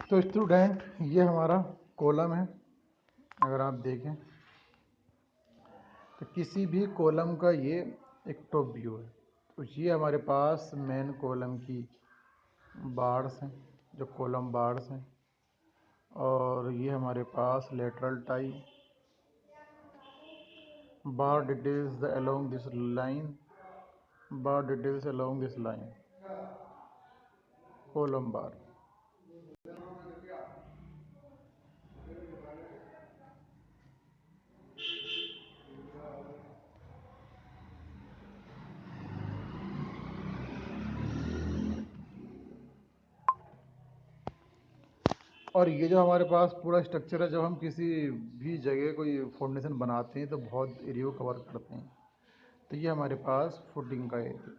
तो स्टूडेंट ये हमारा कॉलम है। अगर आप देखें तो किसी भी कॉलम का ये एक टॉप व्यू है। तो ये हमारे पास मेन कॉलम की बार्स हैं, जो कॉलम बार्स हैं। और ये हमारे पास lateral tie bar details along this line, bar details along this line, column bar. और ये जो हमारे पास पूरा स्ट्रक्चर है, जब हम किसी भी जगह कोई फाउंडेशन बनाते हैं तो बहुत एरिया को कवर करते हैं। तो ये हमारे पास फुटिंग का एरिया।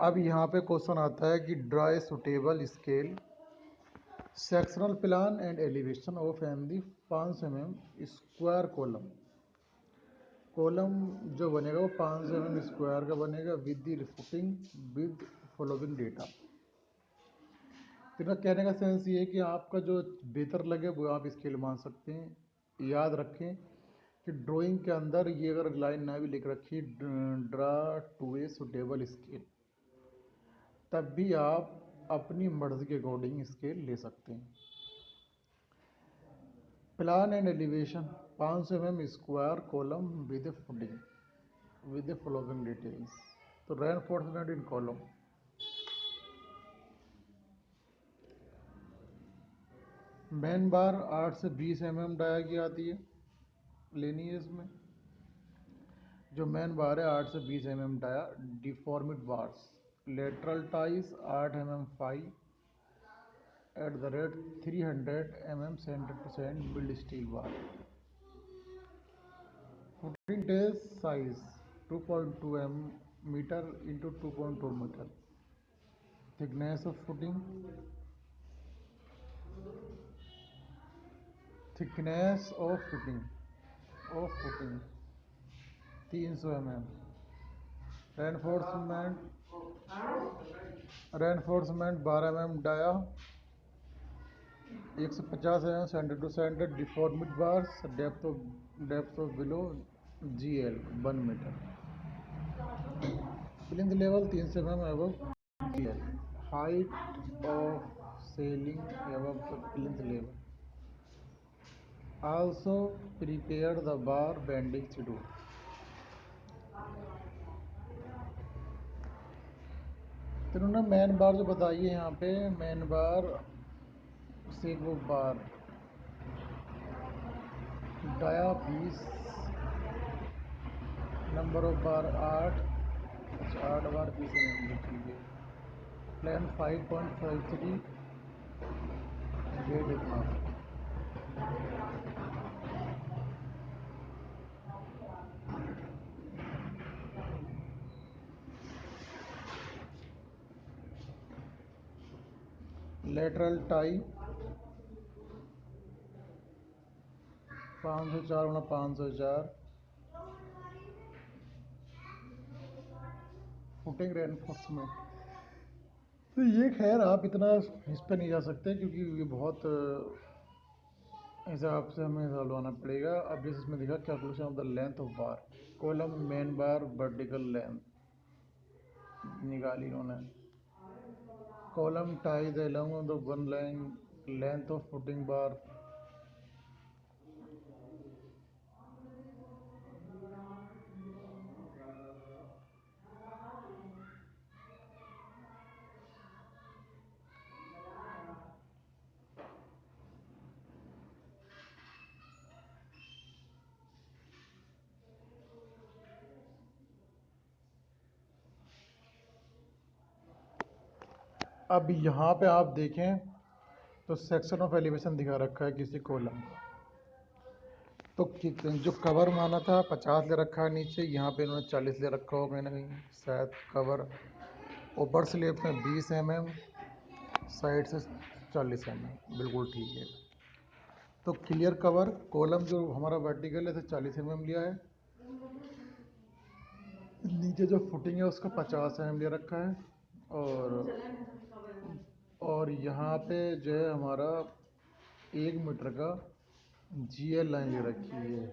अब यहाँ पे क्वेश्चन आता है कि draw a suitable scale sectional plan and elevation of an the 500 mm square column. Column जो बनेगा वो 500 mm स्क्वायर का बनेगा with the footing with following data. तो इनका कहने का सेंस ये है कि आपका जो बेहतर लगे वो आप स्केल मान सकते हैं। याद रखें कि ड्राइंग के अंदर ये अगर लाइन ना भी लिख रखी draw to a suitable scale, तब भी आप अपनी मर्जी के अकॉर्डिंग स्केल ले सकते हैं। Plan and elevation 500 mm square column with footing with following details. तो reinforcement in column, main bar 8 से 20 mm डाया की आती है, लेनी है इसमें। जो मेन बार है 8 से 20 mm dia. Deformed bars, lateral ties 8 mm 5 at the rate 300 mm center to center build steel bar. Footing tails size 2.2 meter into 2.2 meter. Thickness of footing, thickness of footing 300 mm. Reinforcement 12 mm dia 150 mm centre to centre deformed bars depth of below GL 1 metre. Plinth level 300 mm above GL, height of ceiling above the plinth level. Also prepare the bar bending schedule. तो उन्होंने man बार जो बताई है यहाँ पे, man bar से वो bar dia 20, number of bar 8 bar 20 mm लिखी है। प्लान 5.53 वेट इतना। लेटरल टाई 504 गुना 504। फुटिंग रेनफोर्समेंट, तो ये खैर आप इतना इस पर नहीं जा सकते क्योंकि ये बहुत हिसाब से हमें सॉल्व पड़ेगा। अब जैसे इसमें देखा calculation of the length of bar, column main bar vertical length निकाली इन्होंने। Column tie the along the one line length of footing bar. अब यहाँ पे आप देखें तो सेक्शन ऑफ एलिवेशन दिखा रखा है किसी कॉलम का। तो जो कवर माना था 50 ले रखा है नीचे, यहाँ पे इन्होंने 40 ले रखा हो कहीं ना कहीं शायद कवर। ऊपर स्लेब में 20 mm, साइड से 40 mm, बिल्कुल ठीक है। तो क्लियर कवर कॉलम जो हमारा वर्टिकल है तो 40 mm लिया है, नीचे जो फुटिंग है उसका 50 mm ले रखा है। और और यहाँ पे जो है हमारा 1 मीटर का GL लाइन ले रखी है।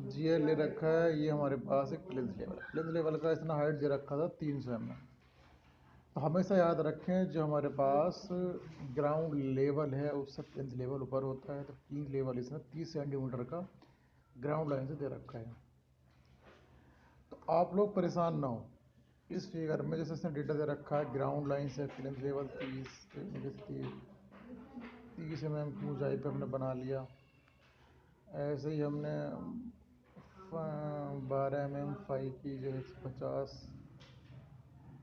GL ले रखा है। ये हमारे पास एक प्लिंथ लेवल का इतना हाइट दे रखा था 300 mm। तो हमेशा याद रखें जो हमारे पास ग्राउंड लेवल है उससे प्लिंथ लेवल ऊपर होता है। तो प्लिंथ लेवल इसने 30 सेंटीमीटर का ग्राउंड लाइन से दे रखा है। तो आप लोग परेशान ना हो। इस फिगर में जैसे इसने डेटा दे रखा है ग्राउंड लाइन से प्लिंथ लेवल 30 mm की ऊंचाई पे हमने बना लिया। ऐसे ही हमने 12 mm 5 की जो 150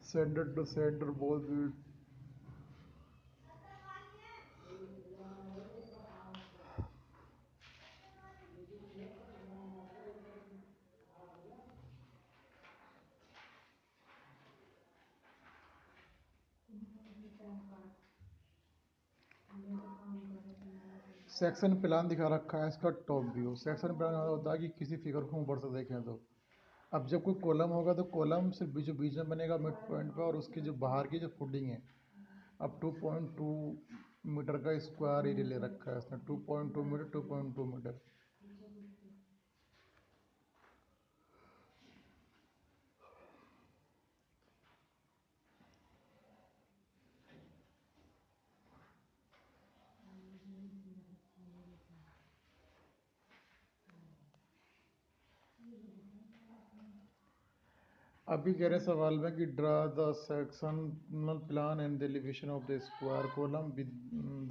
सेंटर टू सेंटर बोल दी। सेक्शन प्लान दिखा रखा है इसका टॉप व्यू। सेक्शन प्लान होता है कि किसी फिगर को ऊपर से देखें तो अब जब कोई कॉलम होगा तो कॉलम सिर्फ बीच में बनेगा मिड पॉइंट पे, और उसकी जो बाहर की जो फुटिंग है अब 2.2 मीटर का स्क्वायर एरिया ले रखा है इसने। 2.2 मीटर 2.2 मीटर। अभी कह रहे सवाल में कि draw the sectional plan and the elevation of the square column with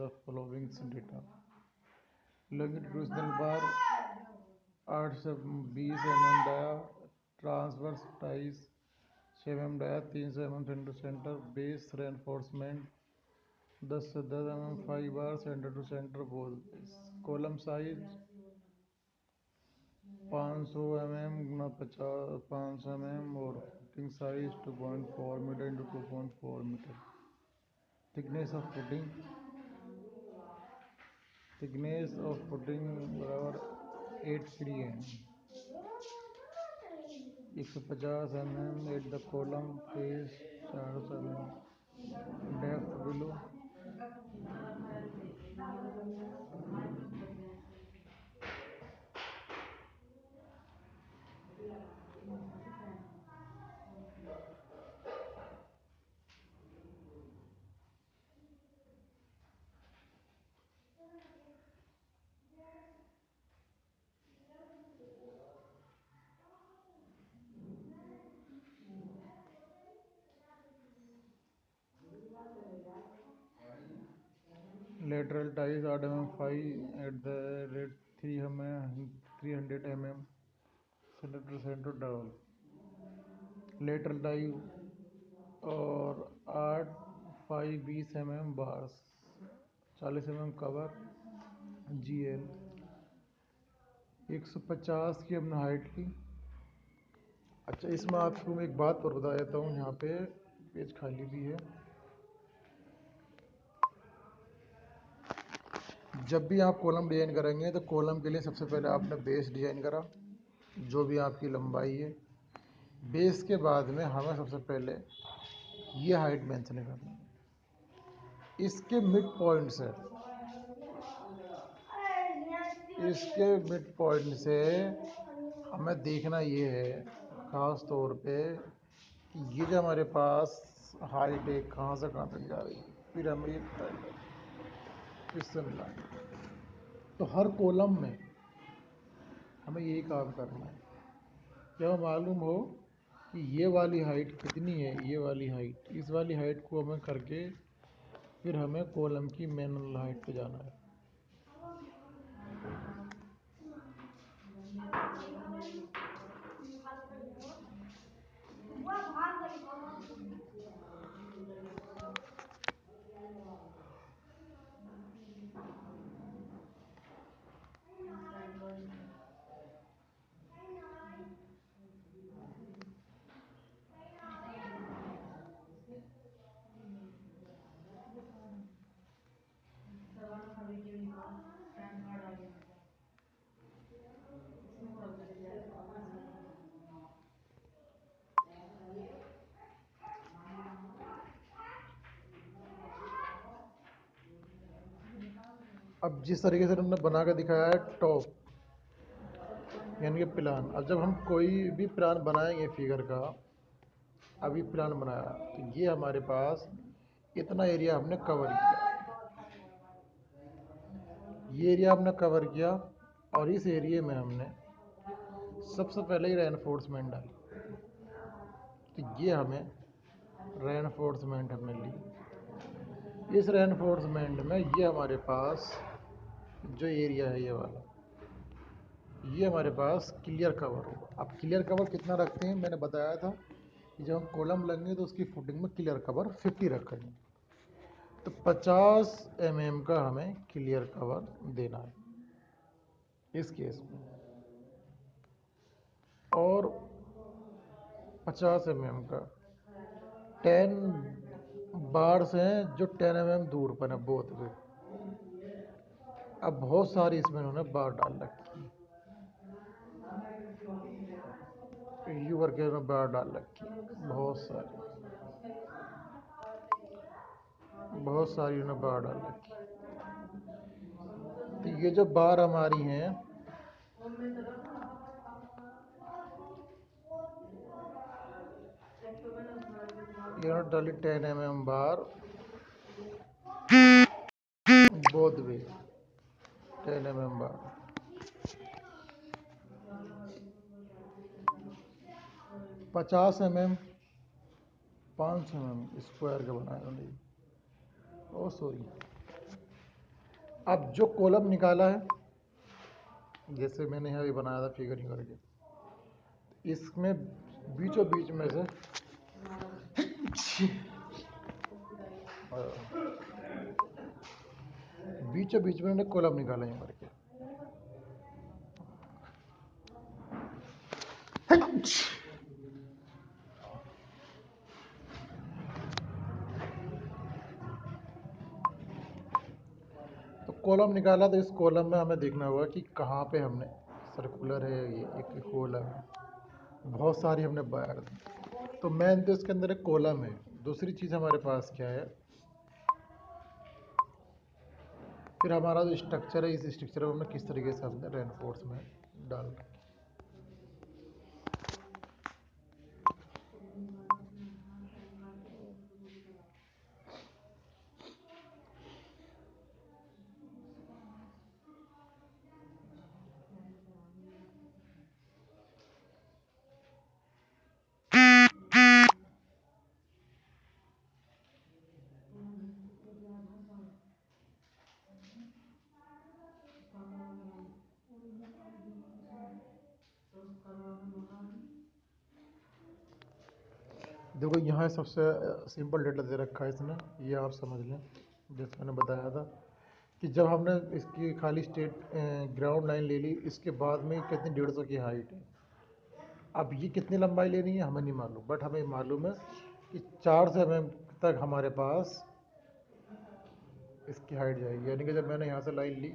the following data. Longitudinal bar 8 से 20 mm dia, transverse ties 6 mm dia, 300 mm centre to centre, base reinforcement 10 से 10 mm 5 bar centre to centre बोल। Column size 500 mm गुना 50 500 mm और footing size 2.4 metre into 2.4 metre. Thickness of footing बराबर 8 mm। 150 mm at the column face 400 mm। Depth below lateral ties 8 mm 5 at the rate 300 mm centre to centre double. Lateral ties और 8 5 20 mm bars 40 mm cover GL। 150 की हमने height ली। अच्छा इसमें आपको मैं एक बात और बता देता हूँ। यहाँ पे पेज खाली भी है। जब भी आप कॉलम डिजाइन करेंगे तो कॉलम के लिए सबसे पहले आपने बेस डिजाइन करा जो भी आपकी लंबाई है। बेस के बाद में हमें सबसे पहले ये हाइट मेंशन करनी है। इसके मिड पॉइंट से हमें देखना ये है खास तौर पे कि ये जो हमारे पास हाइट है कहाँ से कहाँ तक जा रही है, फिर हमें ये इससे मिलाएंगे। तो हर कॉलम में हमें यही काम करना है। जब मालूम हो कि ये वाली हाइट कितनी है, ये वाली हाइट, इस वाली हाइट को हमें करके फिर हमें कॉलम की मैनुअल हाइट पे जाना है। अब जिस तरीके से हमने बना के दिखाया है टॉप यानी कि प्लान, अब जब हम कोई भी प्लान बनाएंगे फिगर का, अभी प्लान बनाया तो ये हमारे पास इतना एरिया हमने कवर किया, ये एरिया हमने कवर किया और इस एरिया में हमने सबसे पहले ही रेनफोर्समेंट डाली। तो ये हमें रेनफोर्समेंट हमने ली। इस रेनफोर्समेंट में ये हमारे पास जो एरिया है ये वाला, ये हमारे पास क्लियर कवर होगा। अब क्लियर कवर कितना रखते हैं, मैंने बताया था कि जब हम कॉलम लगेंगे तो उसकी फुटिंग में क्लियर कवर 50 रखेंगे। तो 50 mm का हमें क्लियर कवर देना है इस केस में, और 50 mm का 10 बार्स हैं जो 10 mm दूर पर है बोथ वे। अब बहुत सारी इसमें उन्होंने बार डाल रखी है, यू वर्के में बार डाल रखी है, बहुत सारी उन्होंने बार डाल रखी है। तो ये जो बार हमारी हैं, ये डाली 10 mm बार बोथ वे, 10 mm बार। 50 mm 500 mm स्क्वायर का बनाया उन्होंने। ओ सॉरी, अब जो कॉलम निकाला है, जैसे मैंने यहाँ भी बनाया था फिगरिंग करके, इसमें बीचों बीच में से बीचों बीच में उन्होंने कॉलम निकाला है करके। तो कॉलम निकाला, तो इस कॉलम में हमें देखना होगा कि कहाँ पे हमने सर्कुलर है, ये एक कॉलम है, बहुत सारी हमने बार दी। तो मेन तो इसके अंदर एक कॉलम है। दूसरी चीज़ हमारे पास क्या है, फिर हमारा जो स्ट्रक्चर है, इस स्ट्रक्चर में हमने किस तरीके से हमने रेनफोर्समेंट डाल रखी। देखो यहाँ सबसे सिंपल डेटा दे रखा है इसने, ये आप समझ लें। जैसे मैंने बताया था कि जब हमने इसकी खाली स्टेट ग्राउंड लाइन ले ली, इसके बाद में कितनी 150 की हाइट है। अब ये कितनी लंबाई लेनी है हमें नहीं मालूम, बट हमें मालूम है कि 400 mm तक हमारे पास इसकी हाइट जाएगी। यानी कि जब मैंने यहाँ से लाइन ली,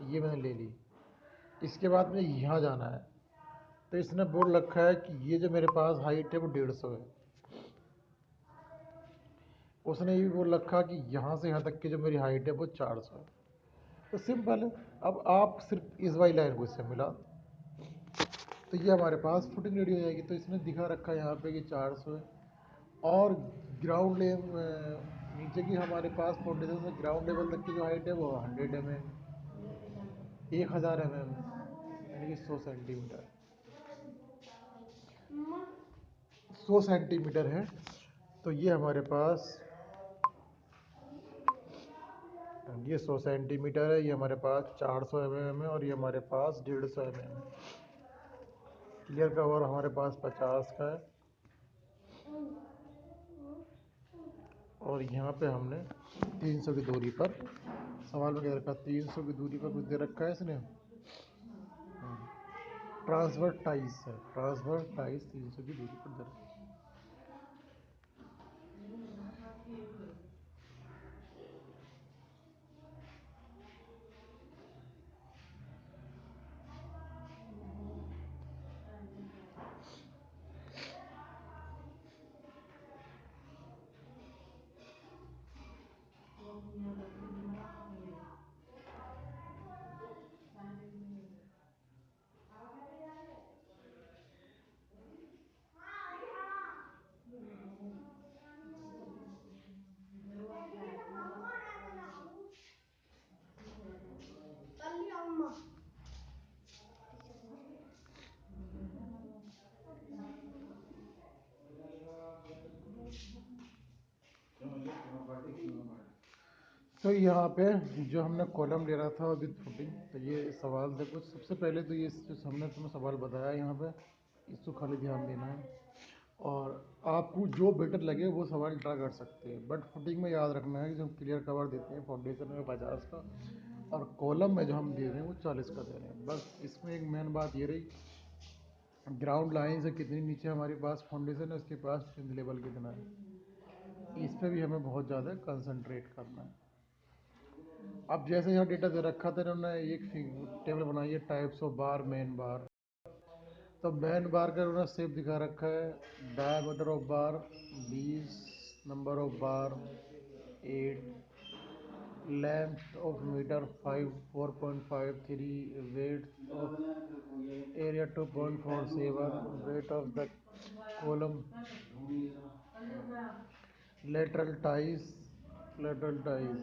ये मैंने ले ली, इसके बाद में यहाँ जाना है, तो इसने बोल रखा है कि ये जो मेरे पास हाइट है वो 150 है। उसने ये भी बोल रखा कि यहाँ से यहाँ तक की जो मेरी हाइट है वो 400 है। तो सिंपल है, अब आप सिर्फ इस वाली लाइन को इससे मिला तो ये हमारे पास फुटिंग रेडी हो जाएगी। तो इसने दिखा रखा है यहाँ पे कि 400 है, और ग्राउंड लेवल नीचे की हमारे पास फाउंडेशन में ग्राउंड लेवल तक की जो हाइट है वो 100 mm, 1000 mm, यानी कि 100 सेंटीमीटर, 100 सेंटीमीटर है। तो ये हमारे पास ये 100 सेंटीमीटर है, ये हमारे पास 400 mm है, और ये हमारे पास 150 mm है। क्लियर कवर हमारे पास 50 का है, और यहाँ पे हमने 300 की दूरी पर, सवाल में क्या रखा, 300 की दूरी पर कुछ दे रखा है इसने, ट्रांसफर टाइस है, ट्रांसफर टाइस 300 की दूरी पर दे रखा है। तो यहाँ पे जो हमने कॉलम ले रहा था विद फुटिंग, तो ये सवाल देखो, सबसे पहले तो ये जो हमने तुम्हें सवाल बताया यहाँ पे, इसको खाली ध्यान देना है और आपको जो बेटर लगे वो सवाल ट्राई कर सकते हैं। बट फुटिंग में याद रखना है कि जो हम क्लियर कवर देते हैं फाउंडेशन में 50 का और कॉलम में जो हम दे रहे हैं वो 40 का दे रहे हैं। बस इसमें एक मेन बात ये रही, ग्राउंड लाइन से कितनी नीचे हमारे पास फाउंडेशन है, उसके पास प्लिंथ लेवल कितना है, इस पर भी हमें बहुत ज़्यादा कंसंट्रेट करना है। अब जैसे यहाँ डेटा दे रखा था इन्होंने, एक टेबल बनाई है types of bar, main bar. तो मेन बार का उन्होंने शेप दिखा रखा है, diameter of bar 20, number of bar 8, length of metre 4.53, weight of area 2.47, weight of the column, lateral ties, lateral ties.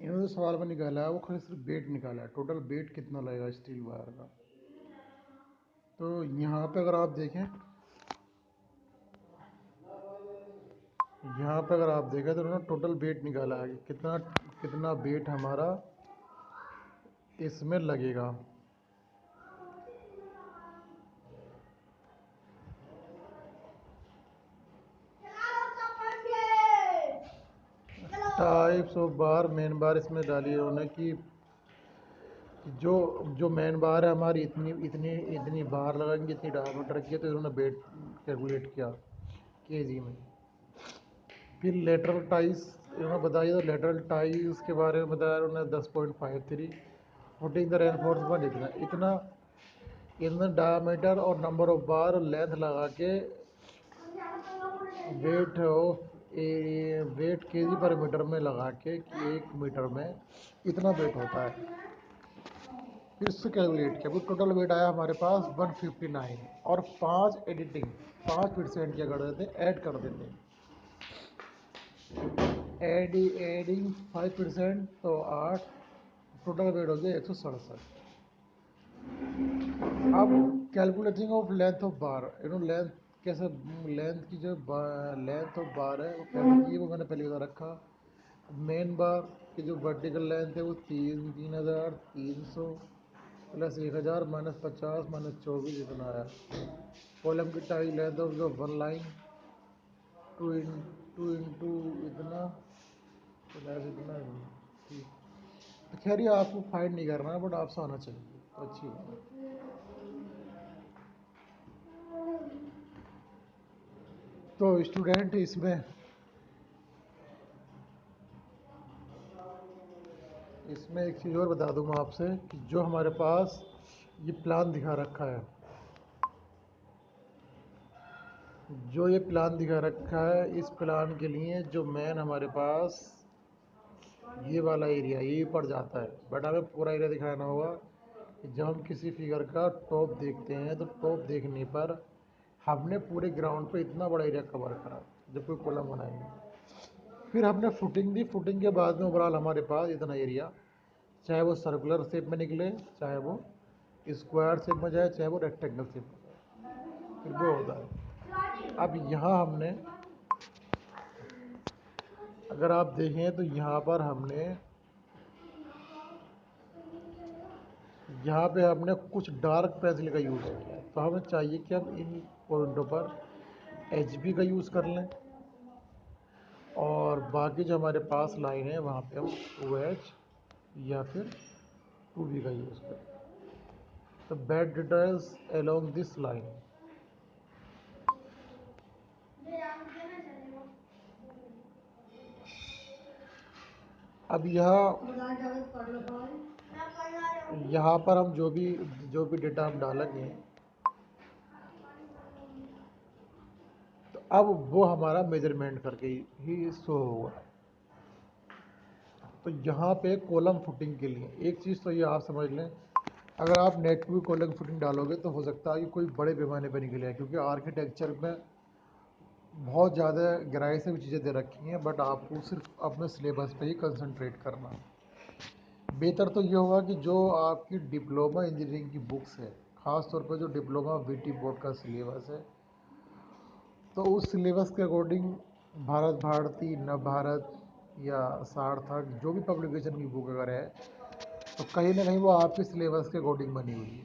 इन्होंने जो सवाल में निकाला है वो खाली सिर्फ वेट निकाला है, टोटल वेट कितना लगेगा स्टील वायर का। तो यहाँ पे अगर आप देखें, यहाँ पे अगर आप देखें तो उन्होंने टोटल वेट निकाला है कि कितना कितना वेट हमारा इसमें लगेगा। टाइप्स ऑफ बार, मेन बार इसमें डाली है उन्होंने कि जो जो मेन बार है हमारी इतनी इतनी इतनी बार लगाएंगे, इतनी डायमीटर की है, तो इन्होंने वेट कैलकुलेट किया केजी में। फिर लेटरल टाइज इन्होंने बताया, तो लेटरल टाइज के बारे में बताया उन्होंने 10.53, फुटिंग द रेनफोर्समेंट इतना इतना, इन्होंने डायमीटर और नंबर ऑफ बार और लेंथ लगा के वेट ऑफ वेट केजी पर मीटर में लगा के कि 1 मीटर में इतना वेट होता है, फिर इससे कैलकुलेट किया। फिर टोटल वेट आया हमारे पास 159 और 5 एडिटिंग 5% क्या कर देते, ऐड कर देते, एडिंग 5%, तो 8, टोटल वेट हो गया 167। अब calculating of length of bar, length कैसे, लेंथ की जो लेंथ ऑफ बार है वो कैसे की है वो मैंने पहले बता रखा। मेन बार की जो वर्टिकल लेंथ है वो 3300 प्लस 1000 माइनस 50 माइनस 24 इतना आया। कॉलम की टाई लेंथ ऑफ जो वन लाइन 2 इंटू इतना प्लस इतना, ठीक। तो खैर ये आपको फाइंड नहीं करना है, बट आपसे आना चाहिए तो अच्छी बात है। तो स्टूडेंट इसमें एक चीज़ और बता दूँ मैं आपसे कि जो हमारे पास ये प्लान दिखा रखा है, जो ये प्लान दिखा रखा है, इस प्लान के लिए जो मेन हमारे पास ये वाला एरिया यही पड़ जाता है, बट हमें पूरा एरिया दिखाना होगा कि जब हम किसी फिगर का टॉप देखते हैं तो टॉप देखने पर हमने पूरे ग्राउंड पे इतना बड़ा एरिया कवर करा जब कोई कॉलम बनाएंगे। फिर हमने फुटिंग दी, फुटिंग के बाद में ओवरऑल हमारे पास इतना एरिया, चाहे वो सर्कुलर शेप में निकले, चाहे वो स्क्वायर शेप में जाए, चाहे वो रेक्टेंगल शेप में जाए, फिर वो होता है। अब यहाँ हमने अगर आप देखें तो यहाँ पर हमने यहाँ पे हमने कुछ डार्क पेंसिल का यूज़ किया है, तो हमें चाहिए कि हम इन पॉइंटों पर HB का यूज़ कर लें और बाकी जो हमारे पास लाइन है वहाँ पे हम OH या फिर 2B का यूज़ करें। the bad details along this line. अब यहाँ पर हम जो भी डेटा हम डालेंगे तो अब वो हमारा मेजरमेंट करके ही शो होगा। तो यहाँ पे कॉलम फुटिंग के लिए एक चीज़ तो ये आप समझ लें, अगर आप नेट पे कॉलम फुटिंग डालोगे तो हो सकता है कि कोई बड़े पैमाने पर निकले आए, क्योंकि आर्किटेक्चर में बहुत ज़्यादा गहराई से भी चीज़ें दे रखी हैं, बट आपको सिर्फ अपने सिलेबस पे ही कंसंट्रेट करना है। बेहतर तो ये होगा कि जो आपकी डिप्लोमा इंजीनियरिंग की बुक्स है, ख़ास तौर पर जो डिप्लोमा वीटी बोर्ड का सिलेबस है, तो उस सिलेबस के अकॉर्डिंग भारत भारती, नवभारत या सार्थक जो भी पब्लिकेशन की बुक अगर है तो कहीं ना कहीं वो आपके सिलेबस के अकॉर्डिंग बनी हुई है।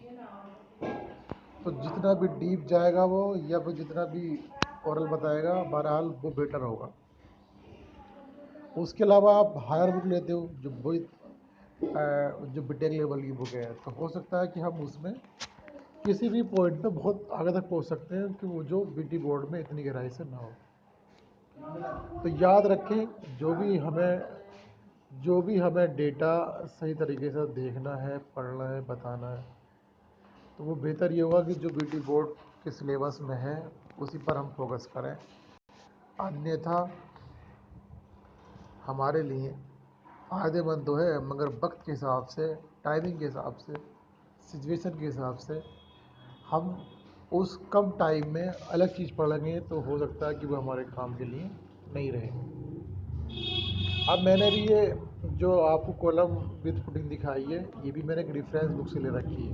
तो जितना भी डीप जाएगा वो या फिर जितना भी ओरल बताएगा, बहरहाल वो बेटर होगा। उसके अलावा आप हायर बुक लेते हो जो बीटेक लेवल की बुक है, तो हो सकता है कि हम उसमें किसी भी पॉइंट पे बहुत आगे तक पहुंच सकते हैं कि वो जो बीटी बोर्ड में इतनी गहराई से ना हो। तो याद रखें, जो भी हमें डेटा सही तरीके से देखना है, पढ़ना है, बताना है, तो वो बेहतर ये होगा कि जो बीटी बोर्ड के सिलेबस में है उसी पर हम फोकस करें। अन्यथा हमारे लिए फ़ायदेमंद तो है, मगर वक्त के हिसाब से, टाइमिंग के हिसाब से, सिचुएशन के हिसाब से हम उस कम टाइम में अलग चीज़ पढ़ेंगे तो हो सकता है कि वो हमारे काम के लिए नहीं रहे। अब मैंने भी ये जो आपको कॉलम विद फुटिंग दिखाई है, ये भी मैंने एक रेफरेंस बुक से ले रखी है,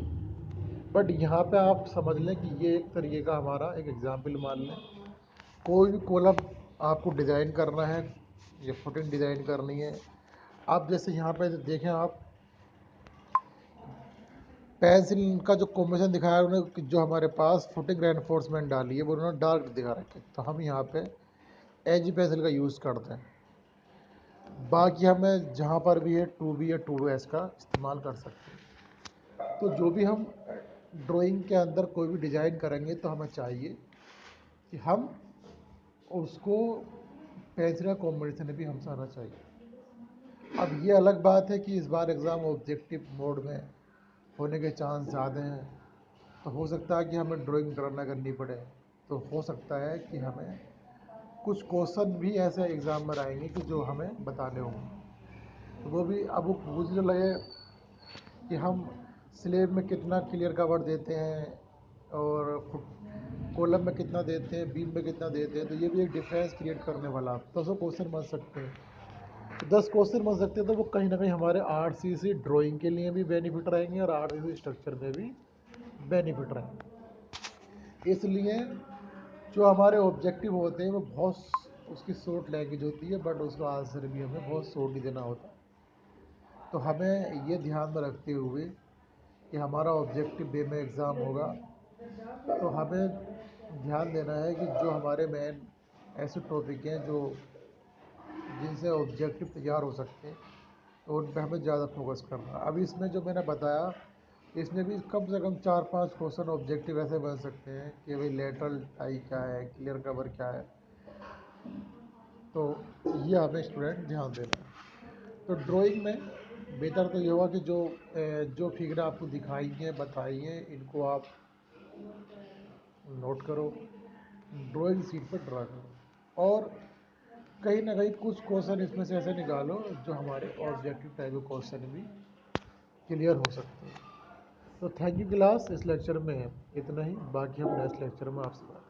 बट यहाँ पे आप समझ लें कि ये एक तरीके का हमारा एक एग्जाम्पल मान लें। कोई भी कॉलम आपको डिज़ाइन करना है या फुटिंग डिज़ाइन करनी है, आप जैसे यहाँ पे देखें, आप पेंसिल का जो कॉम्बिनेशन दिखाया है उन्होंने, जो हमारे पास फुटिंग रेनफोर्समेंट डाली है वो उन्होंने डार्क दिखा रखे, तो हम यहाँ पे एज पेंसिल का यूज़ करते हैं। बाकी हमें जहाँ पर भी है 2B या 2S का इस्तेमाल कर सकते हैं। तो जो भी हम ड्राइंग के अंदर कोई भी डिज़ाइन करेंगे तो हमें चाहिए कि हम उसको पेंसिल का कॉम्बिनेशन भी हमसे आना चाहिए। अब ये अलग बात है कि इस बार एग्ज़ाम ऑब्जेक्टिव मोड में होने के चांस ज़्यादा हैं, तो हो सकता है कि हमें ड्राइंग ड्रा करनी पड़े, तो हो सकता है कि हमें कुछ क्वेश्चन भी ऐसे एग्ज़ाम में आएंगे कि जो हमें बताने होंगे। तो वो भी अब मुझे लगे कि हम स्लेब में कितना क्लियर कवर देते हैं और कॉलम में कितना देते हैं, बीम में कितना देते हैं, तो ये भी एक डिफरेंस क्रिएट करने वाला। 10 क्वेश्चन बन सकते हैं, तो 10 क्वेश्चन बन सकते हैं, तो वो कहीं ना कहीं हमारे आरसीसी ड्राइंग के लिए भी बेनिफिट रहेंगे और आरसीसी स्ट्रक्चर में भी बेनिफिट रहेंगे। इसलिए जो हमारे ऑब्जेक्टिव होते हैं वो बहुत उसकी शॉर्ट लैंग्वेज होती है, बट उसका आंसर भी हमें बहुत शॉर्ट ही देना होता है। तो हमें ये ध्यान में रखते हुए कि हमारा ऑब्जेक्टिव वे में एग्ज़ाम होगा, तो हमें ध्यान देना है कि जो हमारे मेन ऐसे टॉपिक हैं जो जिनसे ऑब्जेक्टिव तैयार हो सकते हैं, तो उन पर हमें ज़्यादा फोकस करना है। अब इसमें जो मैंने बताया, इसमें भी कम से कम 4-5 क्वेश्चन ऑब्जेक्टिव ऐसे बन सकते हैं कि भाई लेटरल टाई क्या है, क्लियर कवर क्या है, तो ये हमें स्टूडेंट ध्यान देना है। तो ड्राइंग में बेहतर तो ये होगा कि जो फिगर आपको दिखाई हैं, बताई हैं, इनको आप नोट करो, ड्राइंग शीट पर ड्रा करो, और कहीं ना कहीं कुछ क्वेश्चन इसमें से ऐसे निकालो जो हमारे ऑब्जेक्टिव टाइप के क्वेश्चन भी क्लियर हो सकते हैं। तो थैंक यू क्लास, इस लेक्चर में इतना ही, बाकी हम नेक्स्ट लेक्चर में आपसे बात